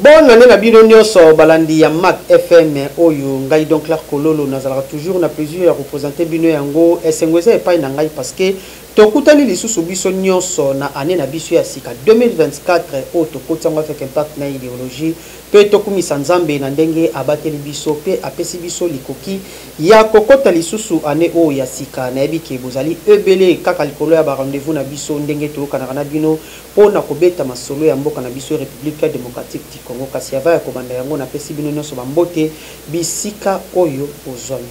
Bon année na bino nyonso balandi ya Mac FM oyo ngai donc Clark Kololo nazala toujours na plaisir ya représenter bino yango esengweza epai na ngai parce que tokutani lisusu biso nyonso na année na biso ya sika 2024 o tokotanga avec impact na idéologie pe tokumisa nzambe na ndenge abateli biso pe apesi biso likoki ya kokota lisusu année o ya sika na ebike bozali ebele kaka likolo ya ba rendez-vous na biso ndenge tokana na bino pona kobeta masolo ya mboka na biso République démocratique du Congo kasi ya ya kobanda yango na pesi bino nyonso bambote bisika oyo ozoni.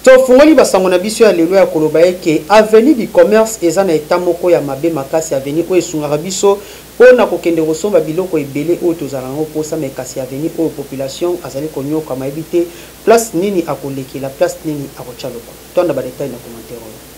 Tofungoli basango na biso ya lelo ya koloba eke avenue du commerce eza na etamoko ya mabe makasi avenue oyo esungaka biso pona kokende kosomba biloko ebele oyo tozala ngo posa mekasi avenue oyo population azali konyoka mayebi te place nini akolekela place nini akochaloko tonda ba detail na commentaire oyo.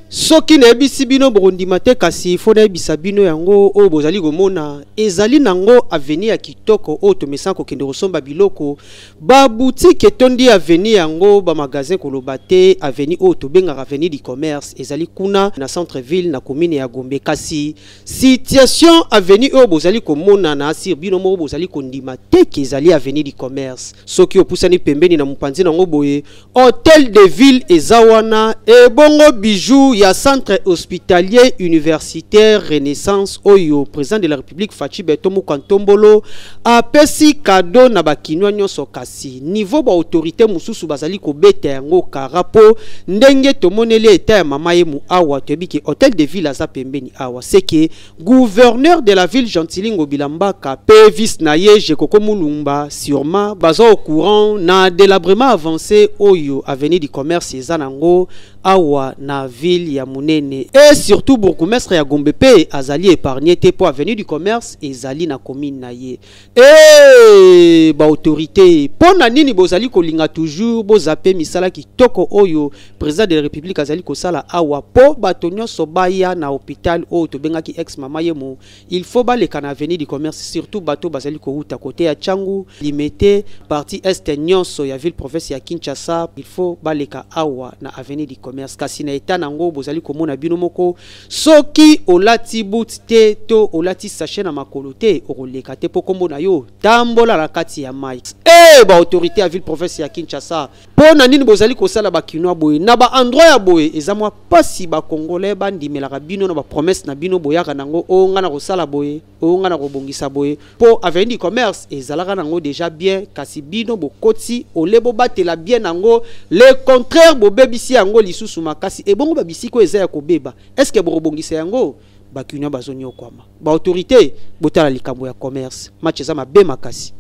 Soki na ebisi bino borondima te kasi fo na ebisa bino yango o bozali komona ezali nango avenue ya kitoko o tomesa kokende kosomba biloko ba boutique etondi avenue yango ba magasin koloba te avenue o tobengaka avenue du commerce ezali kuna na centre ville na commune ya Gombe kasi situation avenue o bozali komona na asir bino mo bozali kondima te ke ezali avenue du commerce soki opusani pembeni na mupanzi nango boye hôtel de ville ezawana e bongo bijou ya centre hospitalier universitaire Renaissance oyo président de la République Fachi Beto Mukantombolo a pesi cadeau na bakinwa nyonso kasi niveau ba autorité mususu bazali ko beta yango karapo ndenge tomonele eta ya mama yemu awa tebiki hôtel de ville aza pembeni awa seke gouverneur de la ville Gentilingo Bilambaka pe vice naye Jekoko Mulumba sûrement bazo au courant na délabrement avancé oyo avenue du commerce ezanango awa na ville ya munene et surtout bourgmestre ya Gombe pe azali épargné te pour avenue du commerce ezali na commune na ye et ba autorité pona nini bozali kolinga toujours bozape misala kitoko oyo président de la république azali kosala awa po bato nyonso baya na hôpital oyo tobengaki ex mama yemo il faut baleka na avenue du commerce surtout bato bazali kouta côté ya Changu limité partie est nyonso ya ville province ya Kinshasa il faut baleka awa na avenue du commerce kasi na eta nango bozali komona bino moko soki olati boot te to olati sachet na makolo te okoleka te po kombo na yo tambola na kati ya mai ba autorité ya ville province ya Kinshasa pona nini bozali kosala bakinwa boye na ba endroit ya boye ezamwa pasi ba congolais bandimelaka bino na ba promesse na bino boyaka nango o nga na kosala boye o nga na kobongisa boye po avenue du commerce ezalaka nango déjà bien kasi bino bokoti olebo batela bien nango le contraire bobebisi yango lisusu makasi e bongo babisiko eza ya kobeba est-ce que borobongisa yango bakinya bazonyo kwama ba autorité botala likambo ya commerce match eza mabe makasi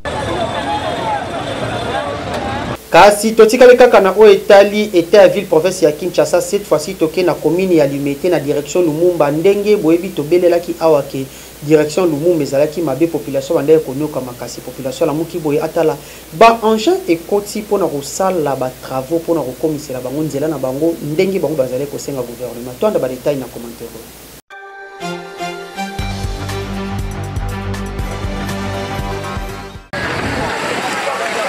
kasi totikale kaka na o etali eta ya ville province ya Kinshasa cette fois-ci toke na commune ya Limete na direction Lumumba ndenge boyebi tobelelaki awake direction Lumumba ezalaki mabe population bande konyoka makasi population la muki boye atala ba engin ekoti pona kosala ba travaux pona kokomisela bango nzela na bango ndenge bango bazali kosenga gouvernement tonda ba détail na commentaire.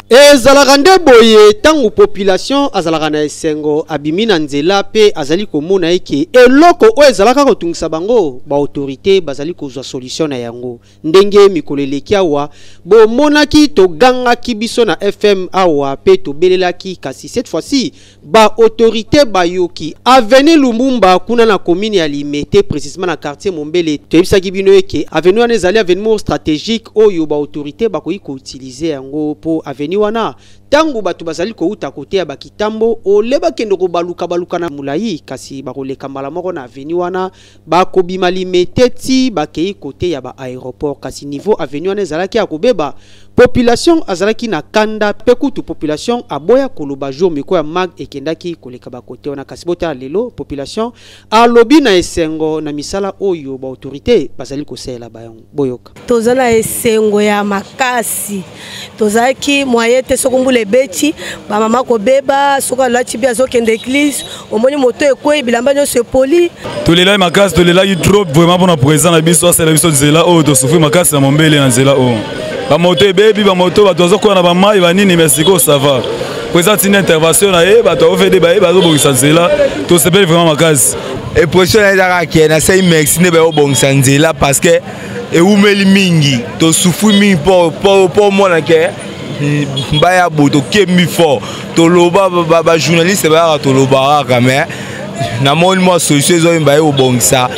Ezalaka nde boye tangu population azalaka na esengo abimi na nzela pe azali komona eke eloko o ezalaka kotungisa bango ba autorité bazali kozwa solution na yango ndenge mikoleleki awa bomonaki togangaki biso na FM awa pe tobelelaki kasi cette fois-ci ba autorité bayoki avenue Lumumba kuna na commune ya Limete précisément na quartier Mombele toyebisaki bino eke avenue wana ezali avenue stratégique oyo ba autorité bakoki ko utiliser yango po avenue wana tangu batu bazali kouta kote ya bakitambo oleba kendo ko baluka na mulai kasi bakoleka mbala moko na avenue wana bakobima Limete ti bakei kote ya ba aéroport kasi niveau avenue wana ezalaki ya kobeba population azalaki na kanda pe kutu population aboya koloba jour miko ya mag ekendaki koleka ba kote wana kasi bota lelo population alobi na esengo na misala oyo ba autorité bazali kosela bayango boyoka tozana esengo ya makasi tozaki moyen te sokumbule beti ba mama ko beba soka lati bia zokende église omoni moto ekoi bilamba nyonso poli tolela makasi tolela drop vraiment pour na présent na biso c'est la biso nzela o to souffrir makasi na Mombele na nzela o ba moto bebi ba moto ba tozo ko na ba mai ba nini merci ko ça va président une intervention na ye bato fait débat bazo bongisa nzela to sepeli vraiment makazi et position na ezaka ke na sai merci ne ba bongisa nzela parce que e umeli mingi to souffri mingi pour mona ke baya boto kemi fort to loba ba journaliste ba to loba ka mais na moni moi solution zo ba yo bongisa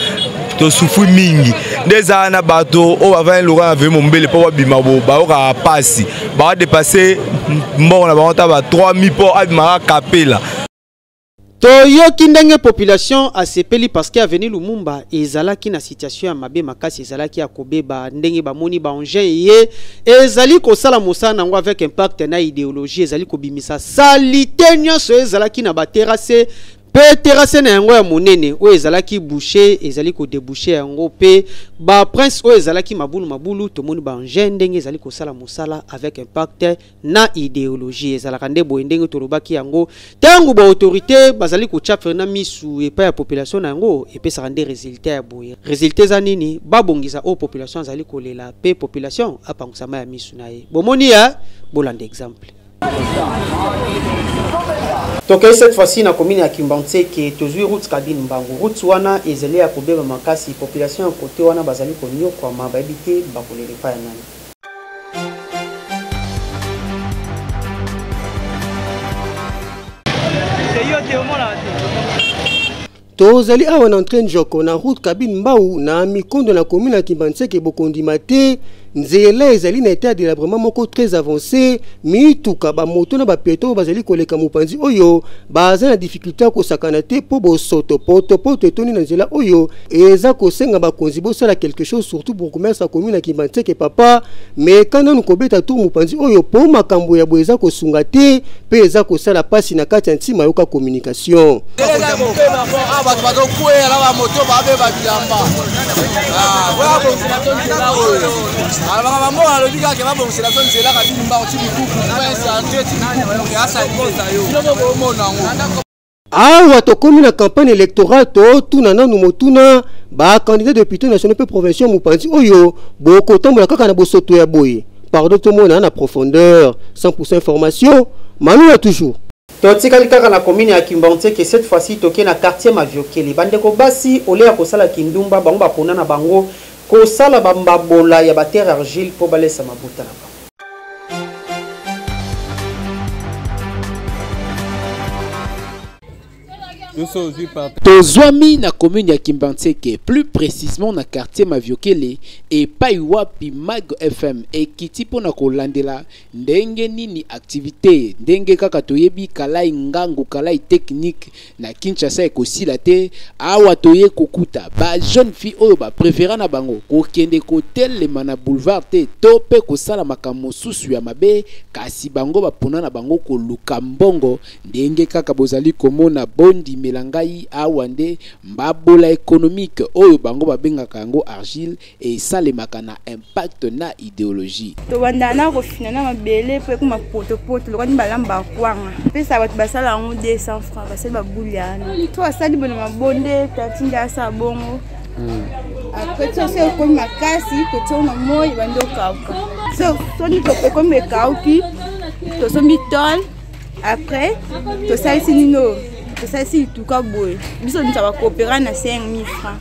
to souffri mingi déjà na bato o va venir loka avec mon mbele pour bima bo ba ka passer ba dépasser mbongo na ba ta 3000 pour abima kapela. Toyoki ndenge population asepeli parce que Avenue Lumumba ezalaki na situation ya mabe makasi ezalaki ya kobeba ndenge bamoni ba engin ye ezali kosala mosala nango avec impact na idéologie ezali kobimisa salite nyonso ezalaki na ba terrasse pe terrasse na yango ya monene o ezalaki boucher ezali ko déboucher yango pe ba prince o ezalaki mabulu tomoni ba engin ndenge ezali kosala mosala avec impact na idéologie ezalaka nde boye ndenge tolobaki yango tangu ba autorité bazali ko chapre na misu epa ya population na yango epesaka nde résultat ya boye résultat za nini babongisa o population azali kolela pe population apangusama ya misu na ye bomoni ya bolanda exemple. Donc cette fois-ci na commune ya Kimbanze ke tozui route kabine mbango route wana ezeli ya kobeba makasi population ya côté wana bazali konyo kwa mababité bakolele pa ya nani. Tozali awa na entraîne joko na route kabine mbau na mikondo na commune ya Kimbanze ke bokondima te nzela ezali na état de délabrement moko très avancé mituka ba moto na ba pieto bazali koleka mopanzi oyo baza na difficulté ko sakana te po bosoto poto etoni na nzela oyo eza kosenga bakonzi bosala quelque chose surtout pour commerce à commune ya Kimbanze ke papa mais kana nous kobeta tout mopanzi oyo po makambo ya boeza ko sunga te pe eza ko sala pasi na kati ya ntima yoka communication. Awa tokomi na campagne électorale to tuna nanu motuna ba candidat député national pe provincial mopanzi oyo boko tambola kaka na bosoto ya boye pardon to mona na profondeur 100% information Manu toujours. Totikali kaka na commune ya Kimbanze que cette fois-ci toke na quartier Maviokeli bandeko basi ole ya kosala kindumba bango bapona na bango kosala bambabola ya baterre argile po balesa mabuta na bango. Tozwami na commune ya Kimbanze plus précisément na quartier Maviokele et Paiwapi Mag FM et kitipo na kolandela ndenge nini activité ndenge kaka toyebi kalai ngangu kalai technique na Kinshasa ekosila te awa toye kokuta ba jeune fille oyo ba préféra na bango kokende kotelema na boulevard te to pe kosala makambo susu ya mabe kasi bango bapona na bango koluka mbongo ndenge kaka bozali komona bondi melangai awande mbabola économique oyo bango babengaka yango argile et salemaka na impact na idéologie to bandana ko finana mabele pe kuma poto lokani balamba kwanga pesa batu basala ngo 200 francs basala babuliana to asali bona mabonde tatinda sa bongo après ça c'est comme makasi to tona moyi bandoka so toni to pe comme kauki to sombi tol après to sali sinino ça c'est tout cas boy biso nous va coopérer na 5000 francs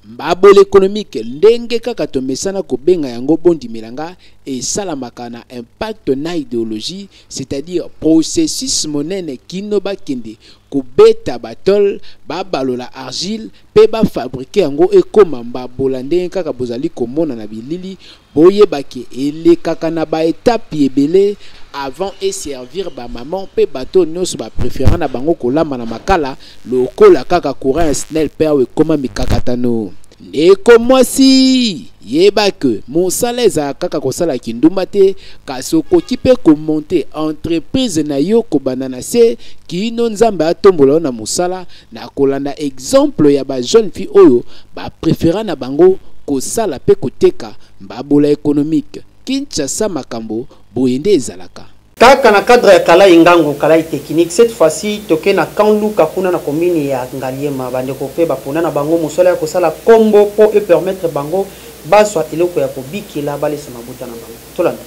mbabole économique ndenge kaka to mesana ko benga yango bondi melanga et salamaka na impact na idéologie c'est-à-dire processus monene kino bakende ko beta batol babalola argile pe ba fabriquer yango ekoma mbabola ndenge kaka bozali komona na bilili boyebaki ele kaka na ba étape ebele avant et servir ba maman pe bateau nyonso ba préférant na bango kolamba na makala lokola kaka courant snel per we koma mikakatano ndeko mwasi yeba ke mosala eza kaka kosala kindumba te kasi okoki pe komonte entreprise na yo kobanda na se kino nzambe atombola na mosala na kolanda exemple ya ba jeune fille oyo ba préférant na bango kosala pe koteka mbabola économique Kinshasa makambo boyende ezalaka kaka na cadre ya kalai ngango kalai technique cette fois-ci toke na kanluka kuna na commune ya Ngaliema bandeko pe bapona na bango mosala ya kosala combo po e permettre bango baswa eloko ya kobikila balesa mabuta na bango tolanda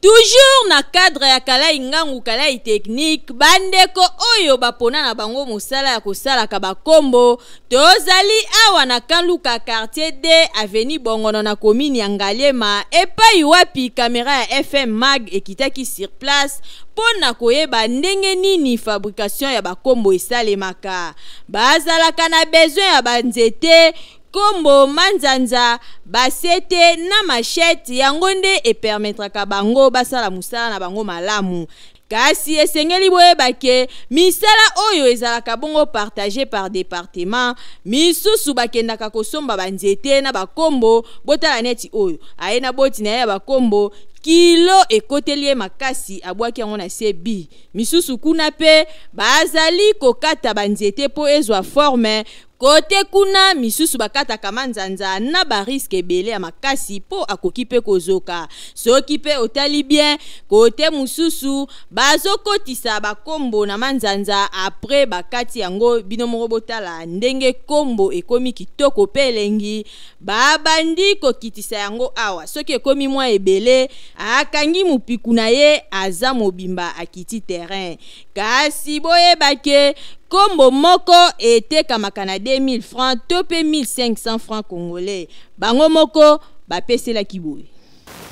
Toujours na cadre ya kala ingangu kala technique bandeko oyo bapona na bango mosala ya kosala ka bakombo tozali awa na Kanluka quartier D avenue Bongono na commune ya Ngaliema epai wapi caméra ya FM Mag ekitaki sur place pona koyeba ndenge nini fabrication ya bakombo esalemaka bazalaka na besoin ya banzete kombo manzanza basete na machette yango nde e permettra bango basala musala na bango malamu kasi esengeli boyeba ke misala oyo ezalaka bongo partagé par département misusu bakendaka kosomba banzete na bakombo botala neti oyo ayena boti na ya bakombo kilo ekotelie makasi abwaki yango na sebi misusu kuna pe bazali kokata banzete po ezwa forme kote kuna misusu bakata kamanzanza na ba risque ebele ya makasi po akoki pe kozoka soki pe otali bien kote mususu bazokotisa bakombo na manzanza après bakati yango bino moko botala ndenge kombo ekomi kitoko pe elengi babandi kokitisa yango awa soki ekomi mwa ebele akangi mupiku na ye aza mobimba akiti terrain kasi boyebake kombo moko etekamaka na 2000 francs to pe 1500 francs congolais bango moko bapeselaki boye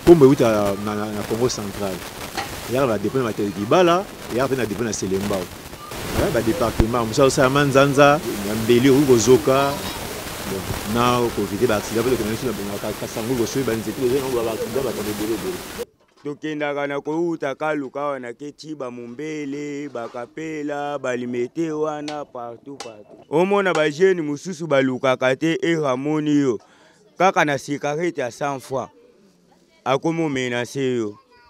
kombo euta na Congo central ya ba dépôt na Kibala ya na dépôt na Selembao ba département musa manzanza na mbeli ugozoka na ko vite ba accident ko na kasango go so ba nzete ba tokendaka na kouta Kaluka wana ketiba mumbele bakapela balimete wana partout omona ba jeune mususu balukaka te eramoni yo kaka na cigarette ya 100 francs akomo menace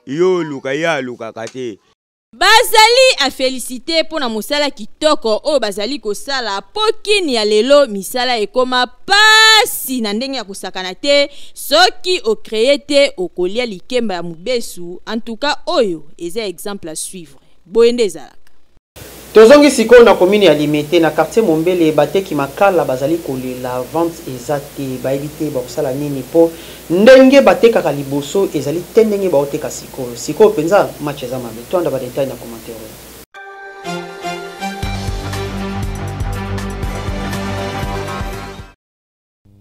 yo luka ya lukaka te bazali a féliciter pona musala kitoko o bazali kosala pokini ya lelo misala ekoma pasi na ndenge ya kusakana te soki o créer te okolia likemba ya mubesu en tout cas oyo eza exemple à suivre boyende ezalaka tozongi sikoyo na commune ya Limete na quartier Mombele bateki makala bazali kolela vente ezate bayebi te bakosala nini po ndenge batekaka liboso ezali te ndenge baoteka sikoyo penza match eza mabe toanda ba detail na commentaire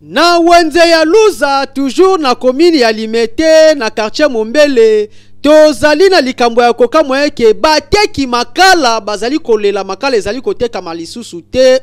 na wenze ya Luza toujours na commune ya Limete na quartier Mombele tozali na likambo ya koka moyeke bateki makala bazali kolela makala ezali koteka malisusu te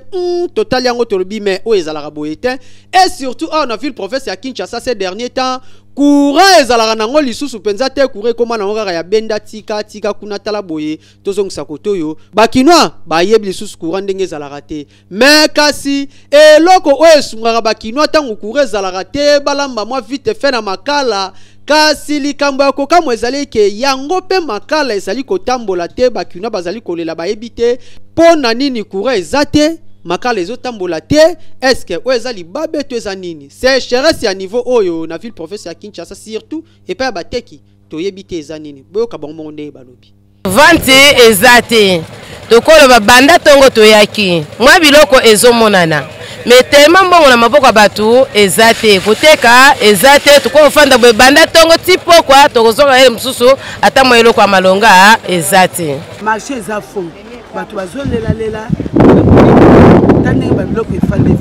total yango tolobi mais o ezalaka boye te et surtout on a vu le professeur ya Kinshasa ces derniers temps courant ezalaka nango lisusu penza te courant koma nango kaka ya benda tika kuna tala boye tozongisa kotoyo bakinois bayebi lisusu courant ndenge ezalaka te mais kasi eloko o esungaka bakinois tango courant ezalaka te balamba mwa vite fait na makala kasi likambo ya kokamwa ezali ke yango pe makala ezali kotambola te bakinois bazali kolela bayebi te pona nini courant eza te makala ezotambola te est-ce o ezali babe to eza nini c'est cheresse ya niveau oyo na ville province ya Kinshasa surtout et pa bateki toyebi te eza nini boyoka bango nde balobi vente eza te tokoloba banda tongo toyaki mwa biloko ezomonana metema mbongo na maboko batu eza te koteka eza te tukofanda boye banda tongo tipo kwa tokozonga ele mususu ata mwa eloko ya malonga eza te marché eza fond batu bazolela tandenge babiloko efande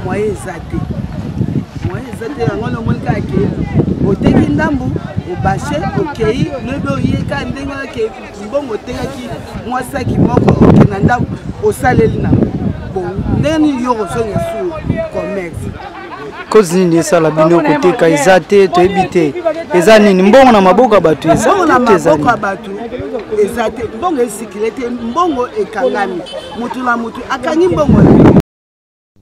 moye eza te yango nomoni kake oteki ndambu obashe okei lobi oyeka ndenge ake mbongo otekaki mwa saki moko okenda ndambu osaleli nango bon ndenge yo ozonga su commerce kozi nini esala bino koteka eza te toyebi te eza nini mbongo na maboko ya bato eza te mbongo esikile te mbongo ekangami mutu na mutu akangi mbongo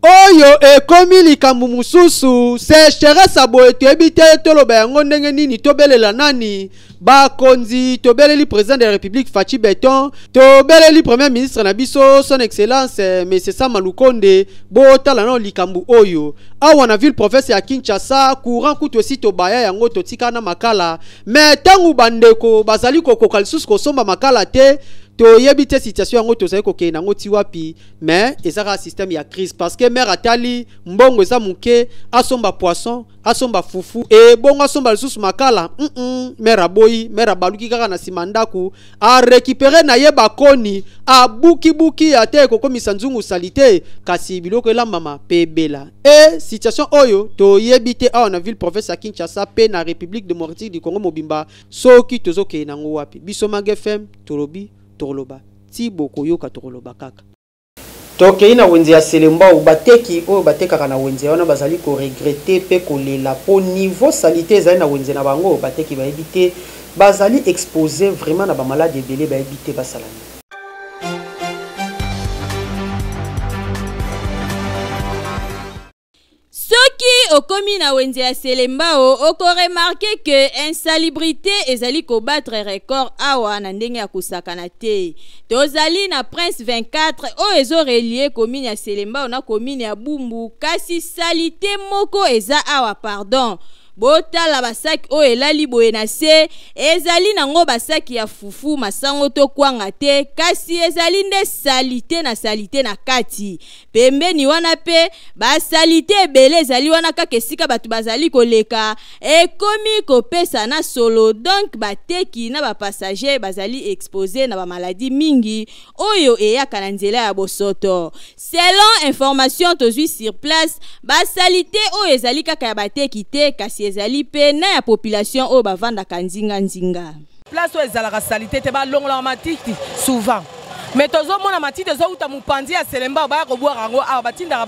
oyo ekomi likambo mususu se cheresse boye toyebi te toloba yango ndenge nini tobelela nani bakonzi tobeleli président de la République Fachi Beton tobeleli premier ministre na biso son excellence Monsieur Sama Lukonde botala na likambo oyo awa na ville province ya Kinshasa courant kutu aussi tobaya yango totika na makala mais tangu bandeko bazali kokoka lisusu kosomba makala te toyebi te situation yango tozali kokende nango ti wapi mais ezaka système ya crise parce que mère atali mbongo eza muke asomba poisson asomba fufu e bongo asomba lisusu makala mère aboyi mère abaluki kaka na nsima ndaku a récupérer na ye bakoni a buki ate kokomisa nzungu salite kasi biloko elambama pe ebela e situation oyo toyebi te awa na ville province ya Kinshasa pe na République démocratique du Congo mobimba soki tozokende nango wapi biso Mag FM tolobi toloba ti bokoyoka toloba kaka tokei na wenze ya Selemba bateki oyo batekaka na wenze wana bazali ko regretter pe kolela po niveau salite ezali na wenze na bango bateki ba éviter bazali exposer vraiment na ba malade ebele ba éviter basalani. Soki okomi na wenze ya Selemba oko remarquer que insalubrité ezali ko battre record awa na ndenge ya kusakana te. Tozali na Prince 24 o ezo relier commune ya Selemba na commune ya Bumbu kasi salite moko eza awa pardon. Botala basaki o elali boye na se ezali nango basaki ya fufu masango to kwanga te kasi ezali nde salite na kati pembeni wana pe basalite ebele ezali wana kaka esika batu bazali koleka ekomi kopesa na solo donc bateki na bapassager bazali exposé na bamaladi mingi oyo eyaka na nzela ya bosoto. Selon information tozwi sur place basalite oyo ezali kaka ya bateki te kasi ezali pe na ya population oyo bavandaka nzinga. Place oyo ezalaka salite te balongolaka matiti souvent. Mais tozomona matiti ezouta mopanzi ya Selemba baya kobwaka yango awa batindaka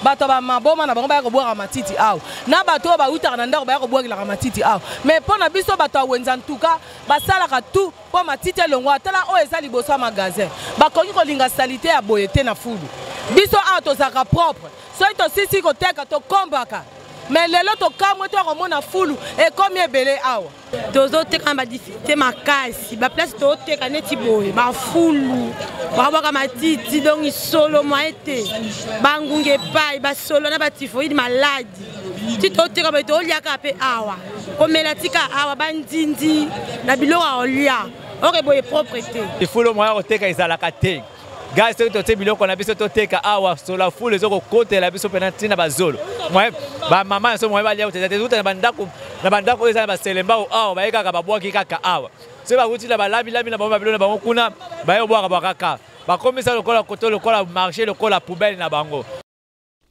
bato ba maboma na bango baya kobwaka matiti awa. Na bato oyo bautaka na ndako baya kobwakilaka matiti awa. Mais mpo na biso bato ya wenza ntuka basalaka tout mpo matiti elongwa tala oyo eza liboso ya magasin. Bakoki kolinga salite ya boye te na fulu. Biso awa tozalaka propre. Soki tosisi koteka tokombaka. Mais lelo to kamwe to komona fulu e komi ebele awa tozo teka ba difficulté makasi ba place to teka neti boye ba fulu ba baka matiti donc solo moite bangunge pai ba solo na ba typhoïde maladi ti to teka ba to liaka pe awa komela tika awa bandindi na biloko olia ore boye propreté il faut le moyen oteka izalaka te. Gars, c'est tout biloko na biso toteka awa sur la foule ezoko côté la biso penalty na bazolo. Moi ba maman so moi ba lia oteza tout na bandako eza ba Selemba awa ba yeka ka babwaki kaka awa. Se ba wuti na ba labi na ba biloko na bango kuna ba yo bwaka kaka. Ba komisa lokola koto lokola marché lokola poubelle na bango.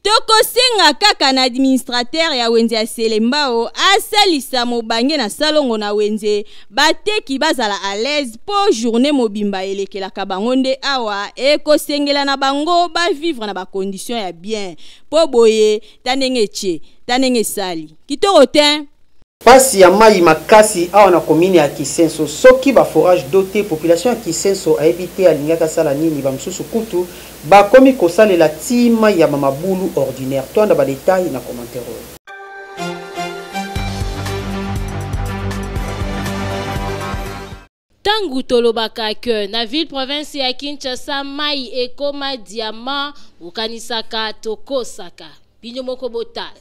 Tokosenga kaka na administrateur ya wenze ya Selemba asalisa mobange na salongo na wenze bateki bazala à l'aise po journée mobimba elekelaka bango nde awa ekosengela na bango ba vivre na ba condition ya bien po boye tanenge sali kitoko te. Pasi ya mai makasi awa na commune ya Kisenso soki ba forage doté population ya Kisenso a évité alingaka sala nini ba msusu kutu ba komi kosalela tima ya mamabulu ordinaire toanda ba détail na commentaire. Tangu tolobaka ke na ville province ya Kinshasa mai ekoma diamant ukanisaka tokosaka binyo moko botal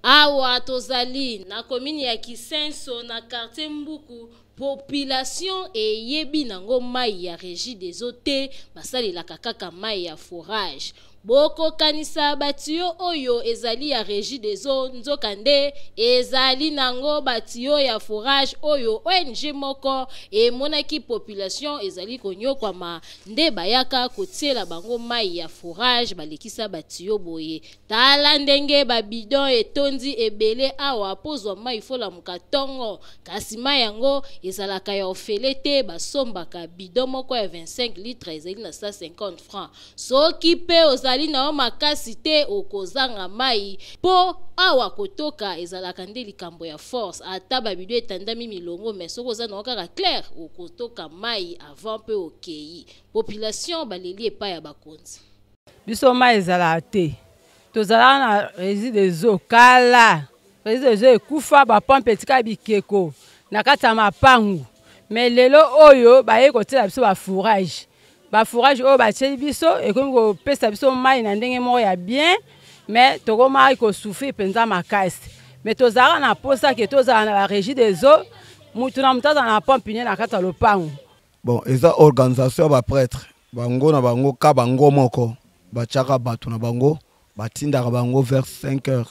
awa tozali na commune ya Kisenso na quartier Mbuku population eyebi nango mai ya régie des eaux te basalelaka kaka mai ya forage boko kanisa batio oyo ezali ya régie des eaux nzokande ezali nango batio ya forage oyo ONG moko emonaki population ezali konyokwama nde bayaka kotiela bango mai ya forage balekisa batio boye tala ndenge babidon etondi ebele awa pozwa mai fola mukatongo kasi mai yango ezalaka ya ofele te basombaka bidon moko ya 25 litres ezali na 150 francs soki pe ozali na makasi te okozanga mai po awa kotoka ezalaka nde likambo ya force ata babido etandami milongo mais soko oza na kaka clair okotoka mai avant pe okei population baleli epai ya bakonzi biso mai ezalaka te tozalaka na régie des eaux kala régie des eaux ekufa bapompe etika bikeko na kati ya mapangu mais lelo oyo baye kotiela biso bafourage bafourage oyo batieli biso ekomi kopesa biso mai na ndenge moko ya bien mais tokomaki kosouffrir mpenza makasi mais tozalaka na posa ke tozala na barégie des eaux mutu na mutu azala na pompe ne na kati ya lopango bon eza organisation ba prêtre bango na bango ka bango moko bachaka batu na bango batindaka bango vers 5h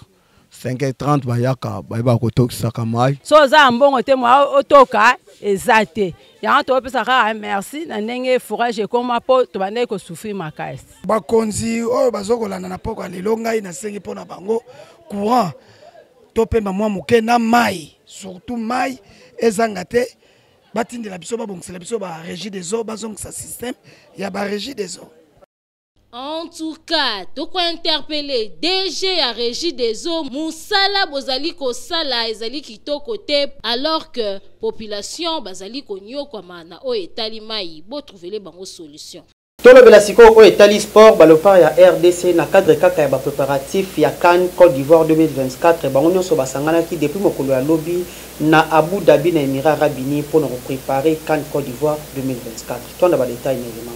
5h30 bayaka bayeba kotokisaka mai so za mbongo te mwa otoka ezate yango topesaka merci na ndenge fourage ekoma po tobandeki kosufrir makasi bakonzi oyo bazokolanda na poko lelo ngai nasengi mpo na bango courant topemba mwa moke na mai surtout mai ezanga te batindela biso babongisela biso ba régie des eaux bazongisa système ya ba régie des eaux. En tout cas, tu peux interpeller DG à Régie des eaux, Moussala Bozali Kosala Ezali Kito côté, alors que population Bazali Konyo Kwamana o Etali Mai, bo trouver les bonnes solutions. Tolo Belasiko o Etali Sport, balopar ya RDC na cadre kaka ya ba préparatif ya CAN Côte d'Ivoire 2024, bangonyo so basangana ki depuis mokolo ya lobby na Abu Dhabi na Émirats Arabes Unis pour nous préparer CAN Côte d'Ivoire 2024. Toi na ba détail na élément.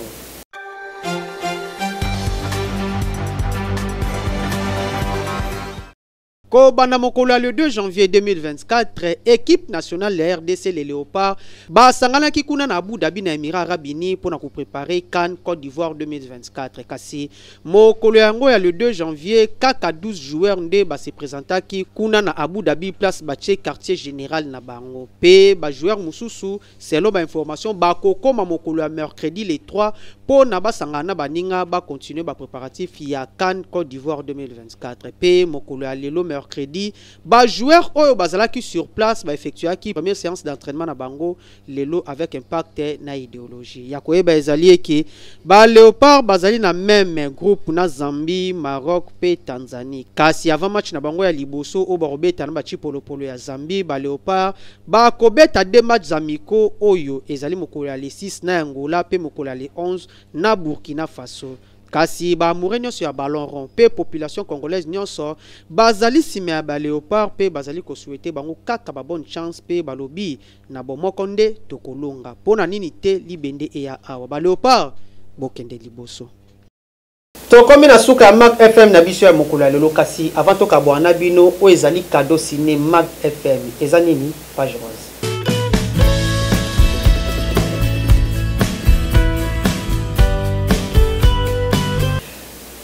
Kobana mokolo le 2 janvier 2024, équipe nationale de RDC les Léopards basangana ki kuna na Abu Dhabi na Émirats Arabes Unis pour nous préparer CAN Côte d'Ivoire 2024. Kasi mokolo yango ya le 2 janvier kaka 12 joueurs nde ba se présenta ki kuna na Abu Dhabi place bache quartier général na bango. Pe ba joueur mususu selon ba information ba kokoma mokolo ya mercredi les 3 pour na basangana baninga ba continuer ba préparatif ya CAN Côte d'Ivoire 2024. Pe mokolo ya lelo mercredi ba joueur oyo bazalaki sur place ba effectuer ki première séance d'entraînement na bango lelo avec impact na idéologie ya koyeba ezali ki ba Léopard bazali na même groupe na Zambie, Maroc pe Tanzanie. Kasi avant match na bango ya liboso o barobeta na ba chipolo ya Zambie, ba Léopard ba kobeta deux matchs amicaux oyo ezali mokolo ya le 6 na Angola pe mokolo ya le 11 na Burkina Faso. Kasi ba amoureux sur ballon rond pe population congolaise nyonso bazali sime ya ba Léopard pe bazali ko souhaiter bango kaka ba bonne chance pe balobi na bomokonde tokolonga pona nini te libende eya awa ba Léopard bokende liboso. Tokomi na suka Mag FM na biso ya mokolo ya lelo kasi avant to kabwana bino o ezali cadeau signé Mag FM ezali nini page rose.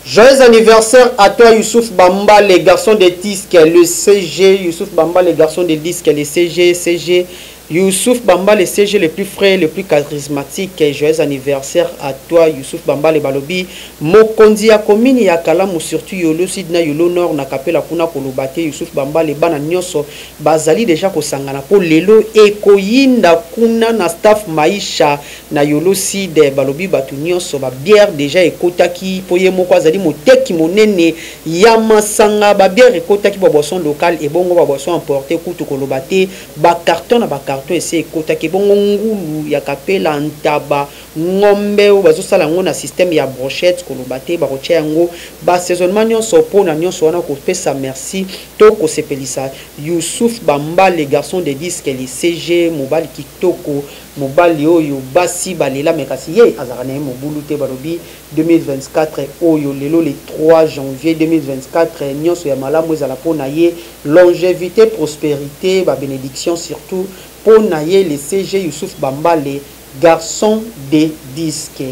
Joyeux anniversaire à toi Youssouf Bamba, les garçons de disques, le CG, Youssouf Bamba, les garçons de disques, les CG, Youssouf Bamba, les CG les plus frais, les plus charismatiques. Joyeux anniversaire à toi Youssouf Bamba, les balobi. Mokondi ya komini ya kalamu surtout yolo sidna yolo nord na kapela kuna kolobate Youssouf Bamba les bana nyoso bazali déjà kosangana po lelo ekoyinda kuna na staff maisha na yolo side balobi batu nyoso ba bière déjà ekotaki po ye moko azali moteki monene ya masanga ba bière ekotaki ba boisson locale et bongo ba boisson importé kutu kolobate ba carton na ba carton ese ekotaki bongo ngulu ya kapela ntaba ngombe ou bazosala ngo na système ya brochette kolobate ba roche yango ba saisonnement nyonso pona nyonso wana ko pesa merci to ko sepelisa Youssouf Bamba les garçons de disques les CG mobile kitoko mobile oyo basi balela mekasi ye azarane mobulu te barobi 2024 oyo lelo le 3 janvier 2024 nyonso ya malamu ezala pona ye longévité prospérité ba bénédiction surtout pona ye les CG Youssouf Bamba les garçons des disques.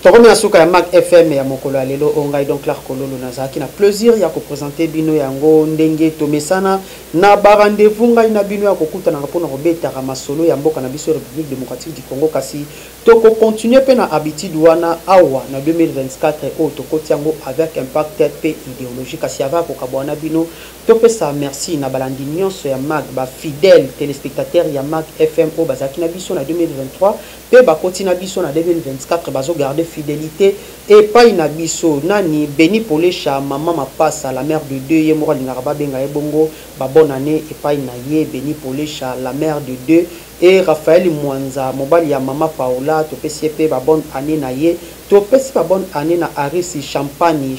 Tokomi asuka ya Mag FM ya mokolo ya lelo ongai donc Clark Kololo nazaki na plaisir ya ko présenter bino yango ndenge tomesana na ba rendez-vous ngai na bino ya kokuta na rapona robeta ka masolo ya mboka na biso République démocratique du Congo kasi toko continuer pe na habitude wana awa na 2024 o tokoti yango avec impact pe idéologique kasi ava ko kabwana bino to pesa merci na balandi nyonso ya Mag ba fidèle téléspectateur ya Mag FM o bazaki na biso na 2023 pe ba koti na biso na 2024 bazo garder fidélité et pas inabiso nani Beni Polesha maman Mapasa la mère de deux ye mora linaraba benga ebongo ba bonne année et pas inaye Beni Polesha la mère de deux et Raphaël Mwanza mobali ya mama Paola to PCP ba bonne année na ye to pesi ba bonne année na Aris Champagne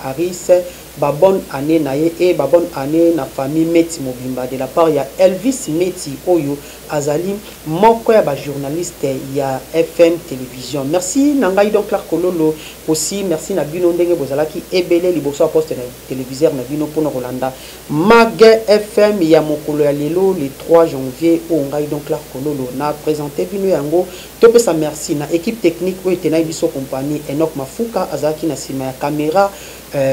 Aris ba bonne année na ye et ba bonne année na famille Meti Mobimba de la part ya Elvis Meti oyo azali moko ya ba journaliste ya FM télévision. Merci nangai donc Clark Kololo aussi, merci na bino ndenge bozalaki ebele liboso a poste na téléviseur na bino pour Rolanda Mag FM ya mokolo ya lelo le 3 janvier o ngai donc Clark Kololo na présenter bino yango to pesa merci na équipe technique oyo tenai biso compagnie Enoch Mafuka azalaki na sima ya caméra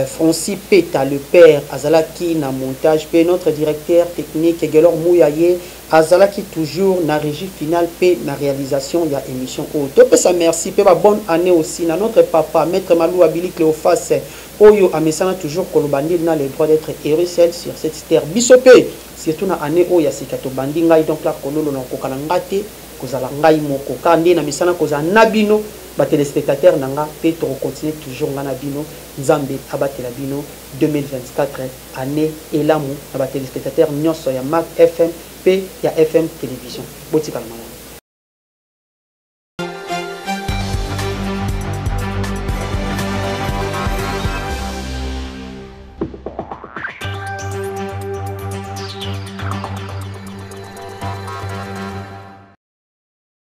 Francis Peta le père azalaki na montage pe notre directeur technique Gelor Mouyaye azalaki toujours na régie finale pe na réalisation ya émission o to pesa merci pe ba bonne année aussi na notre papa maître Malou Abili Cléophas oyo amesana toujours kolobandi na le droit d'être RSL sur cette terre bisope surtout na année oyo ya sikato bandi ngai donc la kololo na kokana ngate kozala ngai moko kande na misana kozala nabino ba téléspectateurs nanga pe to continuer toujours ngana bino nzambe abatela bino 2024 année elamu na ba téléspectateurs nyonso ya Mac FM pe ya FM télévision botika la